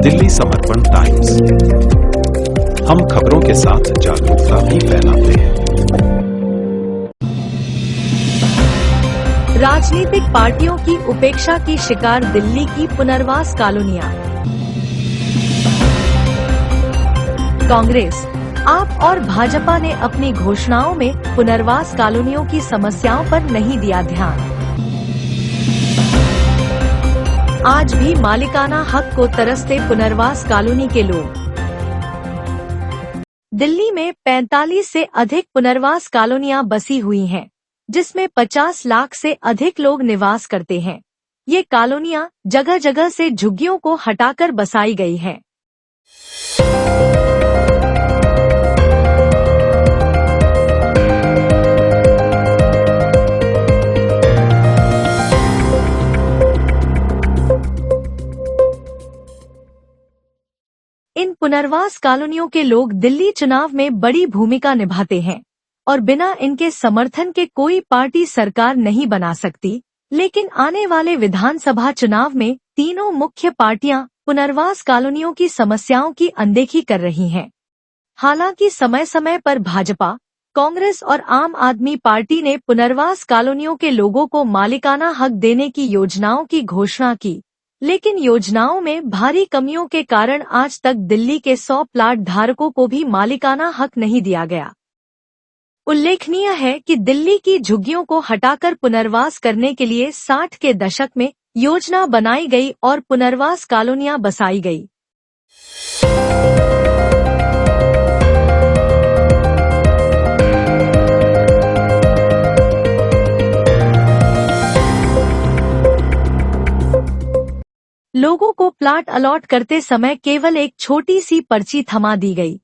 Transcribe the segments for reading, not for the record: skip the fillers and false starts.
दिल्ली समर्पण टाइम्स, हम खबरों के साथ जागरूकता भी फैलाते हैं। राजनीतिक पार्टियों की उपेक्षा की शिकार दिल्ली की पुनर्वास कॉलोनियां। कांग्रेस, आप और भाजपा ने अपनी घोषणाओं में पुनर्वास कॉलोनियों की समस्याओं पर नहीं दिया ध्यान। आज भी मालिकाना हक को तरसते पुनर्वास कॉलोनी के लोग। दिल्ली में 45 से अधिक पुनर्वास कॉलोनियां बसी हुई हैं, जिसमें 50 लाख से अधिक लोग निवास करते हैं। ये कॉलोनियां जगह जगह से झुग्गियों को हटाकर बसाई गई हैं। इन पुनर्वास कॉलोनियों के लोग दिल्ली चुनाव में बड़ी भूमिका निभाते हैं और बिना इनके समर्थन के कोई पार्टी सरकार नहीं बना सकती। लेकिन आने वाले विधानसभा चुनाव में तीनों मुख्य पार्टियां पुनर्वास कॉलोनियों की समस्याओं की अनदेखी कर रही हैं। हालांकि समय समय पर भाजपा, कांग्रेस और आम आदमी पार्टी ने पुनर्वास कॉलोनियों के लोगों को मालिकाना हक देने की योजनाओं की घोषणा की, लेकिन योजनाओं में भारी कमियों के कारण आज तक दिल्ली के 100 प्लाट धारकों को भी मालिकाना हक नहीं दिया गया। उल्लेखनीय है कि दिल्ली की झुग्गियों को हटाकर पुनर्वास करने के लिए 60 के दशक में योजना बनाई गई और पुनर्वास कॉलोनियां बसाई गई। लोगों को प्लाट अलॉट करते समय केवल एक छोटी सी पर्ची थमा दी गई।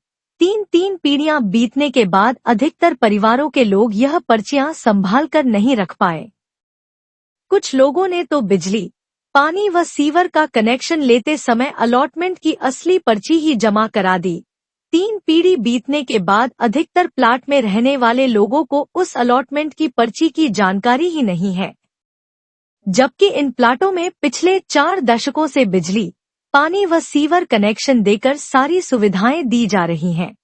तीन पीढ़ियां बीतने के बाद अधिकतर परिवारों के लोग यह पर्चियां संभाल कर नहीं रख पाए। कुछ लोगों ने तो बिजली, पानी व सीवर का कनेक्शन लेते समय अलॉटमेंट की असली पर्ची ही जमा करा दी। 3 पीढ़ी बीतने के बाद अधिकतर प्लाट में रहने वाले लोगों को उस अलॉटमेंट की पर्ची की जानकारी ही नहीं है, जबकि इन प्लाटों में पिछले 4 दशकों से बिजली, पानी व सीवर कनेक्शन देकर सारी सुविधाएं दी जा रही हैं।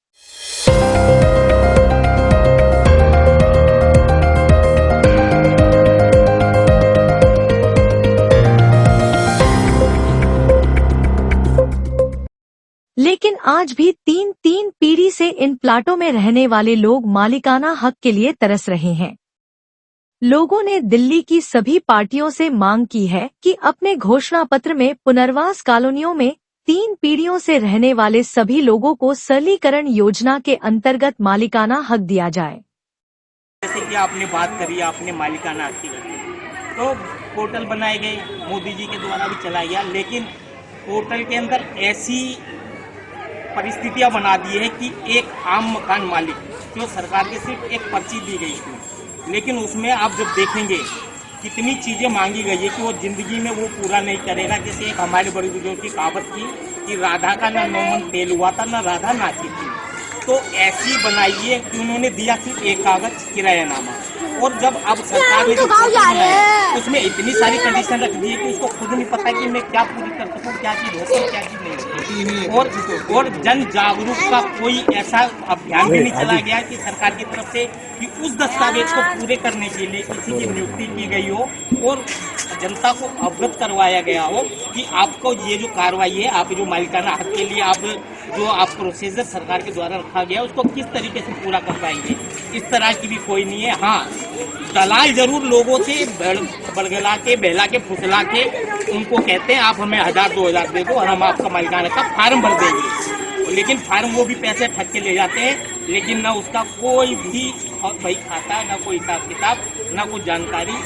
लेकिन आज भी तीन पीढ़ी से इन प्लाटों में रहने वाले लोग मालिकाना हक के लिए तरस रहे हैं। लोगों ने दिल्ली की सभी पार्टियों से मांग की है कि अपने घोषणा पत्र में पुनर्वास कॉलोनियों में 3 पीढ़ियों से रहने वाले सभी लोगों को सरलीकरण योजना के अंतर्गत मालिकाना हक दिया जाए। जैसे कि आपने बात करी, आपने मालिकाना हक की, तो पोर्टल बनाए गए, मोदी जी के द्वारा भी चलाया गया, लेकिन पोर्टल के अंदर ऐसी परिस्थितियां बना दी है कि एक आम मकान मालिक जो सरकार की सिर्फ एक पर्ची दी गई थी, लेकिन उसमें आप जब देखेंगे कितनी चीजें मांगी गई है कि वो जिंदगी में वो पूरा नहीं करेगा। जैसे एक हमारे बड़ी बुजुर्ग की कहावत थी कि राधा का ना नौमन तेल हुआ था, ना राधा नाची थी। तो ऐसी बनाइए कि उन्होंने दिया सिर्फ एक कागज किरायानामा, और जब अब सरकार ने जो बनाया उसमें इतनी सारी कंडीशन रख दी है कि उसको खुद नहीं पता कि मैं क्या पूरी कर सकूँ, क्या चीज होती है, क्या चीज नहीं होती। और जन जागरूक का कोई ऐसा अभियान भी नहीं चला गया कि सरकार की तरफ से कि उस दस्तावेज को पूरे करने के लिए किसी की नियुक्ति की गई हो और जनता को अवगत करवाया गया हो कि आपको ये जो कार्रवाई है, आप जो मालिकाना हक के लिए आप प्रोसीजर सरकार के द्वारा रखा गया उसको किस तरीके से पूरा कर पाएंगे। इस तरह की भी कोई नहीं है। हाँ, दलाल जरूर लोगों से बड़गला के, बहला के, फुसला के उनको कहते हैं आप हमें 1000-2000 दे दो और हम आपका मालिकाना का फार्म भर देंगे, लेकिन फार्म वो भी पैसे ठग के ले जाते हैं, लेकिन न उसका कोई भी भाई खाता, न कोई हिसाब किताब, न कोई जानकारी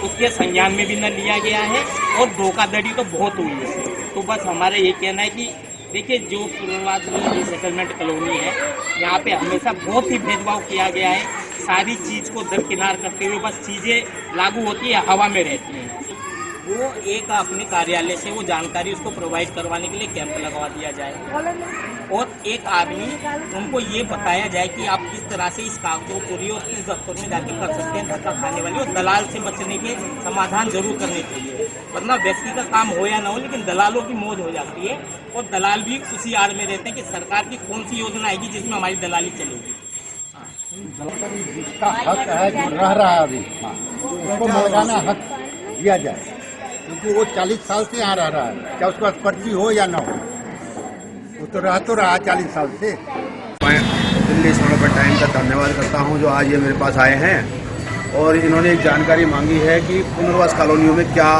उसके संज्ञान में भी न लिया गया है, और धोखाधड़ी तो बहुत हुई है। तो बस हमारा ये कहना है कि देखिए, जो पुनर्वास सेटलमेंट कॉलोनी है, यहाँ पे हमेशा बहुत ही भेदभाव किया गया है। सारी चीज को दरकिनार करते हुए बस चीजें लागू होती है, हवा में रहती हैं। वो एक अपने कार्यालय से वो जानकारी उसको प्रोवाइड करवाने के लिए कैंप लगवा दिया जाए, और एक आदमी उनको ये बताया जाए कि आप किस तरह से इस कागजों को पूरी और किस दफ्तर में जाके कर सकते हैं धक्का खाने वाले, और दलाल से बचने के समाधान जरूर करने चाहिए। वरना व्यक्ति का काम हो या ना हो, लेकिन दलालों की मौज हो जाती है और दलाल भी उसी आड़ में रहते हैं कि सरकार की कौन सी योजना आएगी जिसमें हमारी दलाली चलेगी। जिसका हक है, जो रह रहा है अभी, उसको मालिकाना हक दिया जाए, क्योंकि वो 40 साल से यहाँ रह रहा है, चाहे उसके पास पर्ची हो या ना हो, वो तो रहा 40 साल से। मैं दिल्ली सोनोपत टाइम का धन्यवाद करता हूँ जो आज ये मेरे पास आए हैं और इन्होंने एक जानकारी मांगी है कि पुनर्वास कॉलोनियों में क्या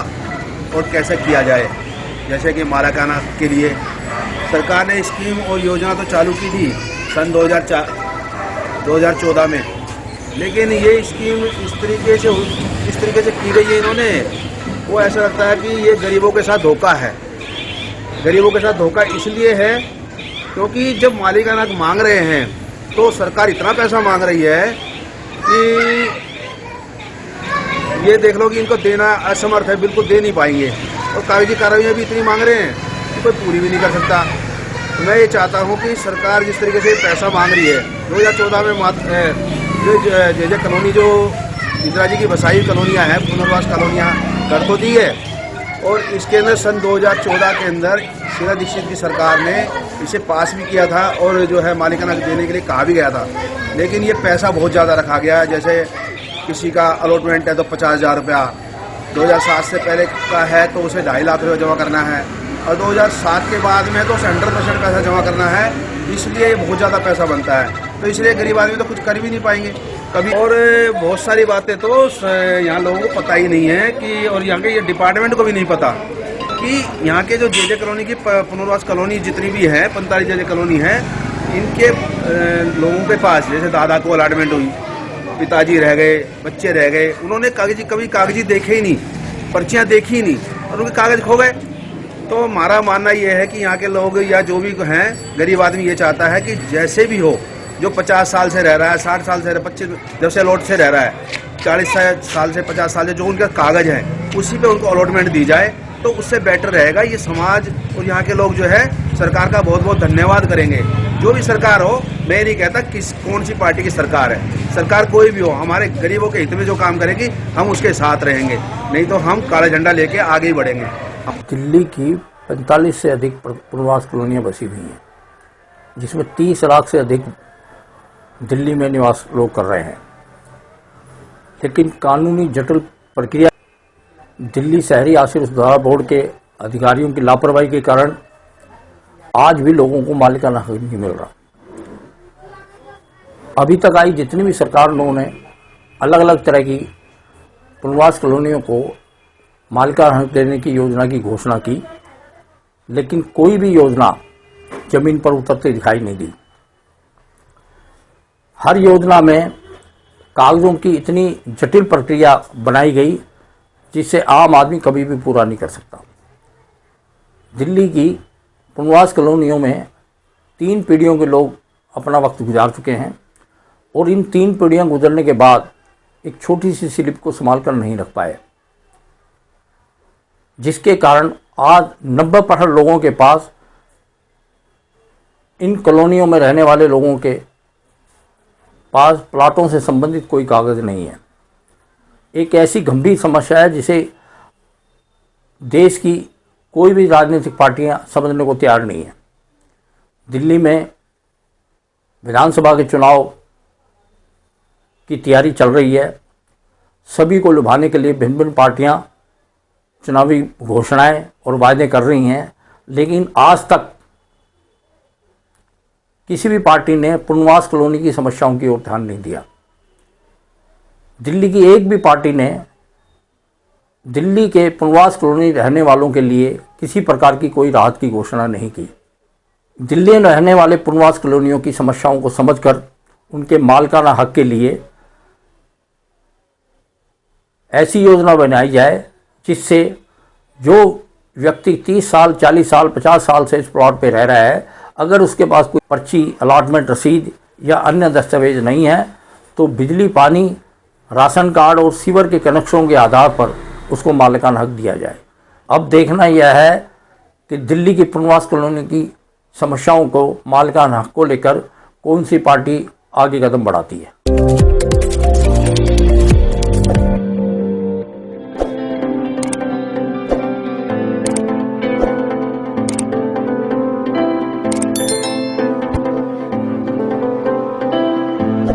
और कैसे किया जाए। जैसे कि मालिकाना के लिए सरकार ने स्कीम और योजना तो चालू की थी सन 2014 में, लेकिन ये स्कीम इस तरीके से की गई है इन्होंने, वो ऐसा लगता है कि ये गरीबों के साथ धोखा है। गरीबों के साथ धोखा इसलिए है क्योंकि जब मालिकाना मांग रहे हैं तो सरकार इतना पैसा मांग रही है कि ये देख लो कि इनको देना असमर्थ है, बिल्कुल दे नहीं पाएंगे, और कागजी कार्रवाइयाँ भी इतनी मांग रहे हैं कि कोई पूरी भी नहीं कर सकता। तो मैं ये चाहता हूँ कि सरकार जिस तरीके से पैसा मांग रही है, 2014 में जे कॉलोनी जो इंदिरा जी की बसाई कॉलोनियाँ हैं, पुनर्वास कॉलोनियाँ कर तो दी है, और इसके अंदर सन 2014 के अंदर शीला दीक्षित की सरकार ने इसे पास भी किया था और जो है मालिकाना देने के लिए कहा भी गया था, लेकिन ये पैसा बहुत ज़्यादा रखा गया है। जैसे किसी का अलॉटमेंट है तो 50,000 रुपया, 2007 से पहले का है तो उसे 2.5 लाख रुपये जमा करना है, और 2007 के बाद में तो 100% पैसा जमा करना है, इसलिए ये बहुत ज़्यादा पैसा बनता है। तो इसलिए गरीब आदमी तो कुछ कर भी नहीं पाएंगे कभी। और बहुत सारी बातें तो यहाँ लोगों को पता ही नहीं है कि, और यहाँ के ये डिपार्टमेंट को भी नहीं पता कि यहाँ के जो जे कॉलोनी की पुनर्वास कॉलोनी जितनी भी है, 45 जे कॉलोनी है, इनके लोगों के पास जैसे दादा को अलॉटमेंट हुई, पिताजी रह गए, बच्चे रह गए, उन्होंने कभी कागजी देखे ही नहीं, पर्चियाँ देखी ही नहीं और उनके कागज खो गए। तो हमारा मानना ये है कि यहाँ के लोग या जो भी हैं, गरीब आदमी ये चाहता है कि जैसे भी हो, जो 50 साल से रह रहा है, 60 साल से 25 जब से अलॉट से रह रहा है, 40 साल से 50 साल से जो उनका कागज है उसी पे उनको अलॉटमेंट दी जाए तो उससे बेटर रहेगा। ये समाज और यहाँ के लोग जो है सरकार का बहुत बहुत धन्यवाद करेंगे। जो भी सरकार हो, मैं नहीं कहता कौन सी पार्टी की सरकार है, सरकार कोई भी हो, हमारे गरीबों के हित में जो काम करेगी हम उसके साथ रहेंगे, नहीं तो हम काला झंडा लेके आगे ही बढ़ेंगे। दिल्ली की 45 से अधिक पुनर्वास कॉलोनियाँ बसी हुई हैं, जिसमें 30 लाख से अधिक दिल्ली में निवास लोग कर रहे हैं, लेकिन कानूनी जटिल प्रक्रिया, दिल्ली शहरी आश्रय सुधार बोर्ड के अधिकारियों की लापरवाही के कारण आज भी लोगों को मालिकाना हक नहीं मिल रहा। अभी तक आई जितनी भी सरकारों ने अलग अलग तरह की पुनर्वास कॉलोनियों को मालिकाना हक देने की योजना की घोषणा की, लेकिन कोई भी योजना जमीन पर उतरते दिखाई नहीं दी। हर योजना में कागजों की इतनी जटिल प्रक्रिया बनाई गई जिससे आम आदमी कभी भी पूरा नहीं कर सकता। दिल्ली की पुनर्वास कॉलोनियों में 3 पीढ़ियों के लोग अपना वक्त गुजार चुके हैं और इन 3 पीढ़ियां गुजरने के बाद एक छोटी सी स्लिप को संभाल कर नहीं रख पाए, जिसके कारण आज 90% लोगों के पास, इन कॉलोनियों में रहने वाले लोगों के पास प्लाटों से संबंधित कोई कागज नहीं है। एक ऐसी गंभीर समस्या है जिसे देश की कोई भी राजनीतिक पार्टियां समझने को तैयार नहीं है। दिल्ली में विधानसभा के चुनाव की तैयारी चल रही है। सभी को लुभाने के लिए भिन्न भिन्न पार्टियां चुनावी घोषणाएं और वायदे कर रही हैं, लेकिन आज तक किसी भी पार्टी ने पुनर्वास कॉलोनी की समस्याओं की ओर ध्यान नहीं दिया। दिल्ली की एक भी पार्टी ने दिल्ली के पुनर्वास कॉलोनी रहने वालों के लिए किसी प्रकार की कोई राहत की घोषणा नहीं की। दिल्ली में रहने वाले पुनर्वास कॉलोनियों की समस्याओं को समझकर उनके मालिकाना हक के लिए ऐसी योजना बनाई जाए जिससे जो व्यक्ति 30 साल, 40 साल, 50 साल से इस प्लॉट पे रह रहा है, अगर उसके पास कोई पर्ची, अलॉटमेंट रसीद या अन्य दस्तावेज नहीं है तो बिजली, पानी, राशन कार्ड और सीवर के कनेक्शनों के आधार पर उसको मालिकाना हक दिया जाए। अब देखना यह है कि दिल्ली की पुनर्वास कॉलोनी की समस्याओं को, मालिकाना हक को लेकर कौन सी पार्टी आगे कदम बढ़ाती है।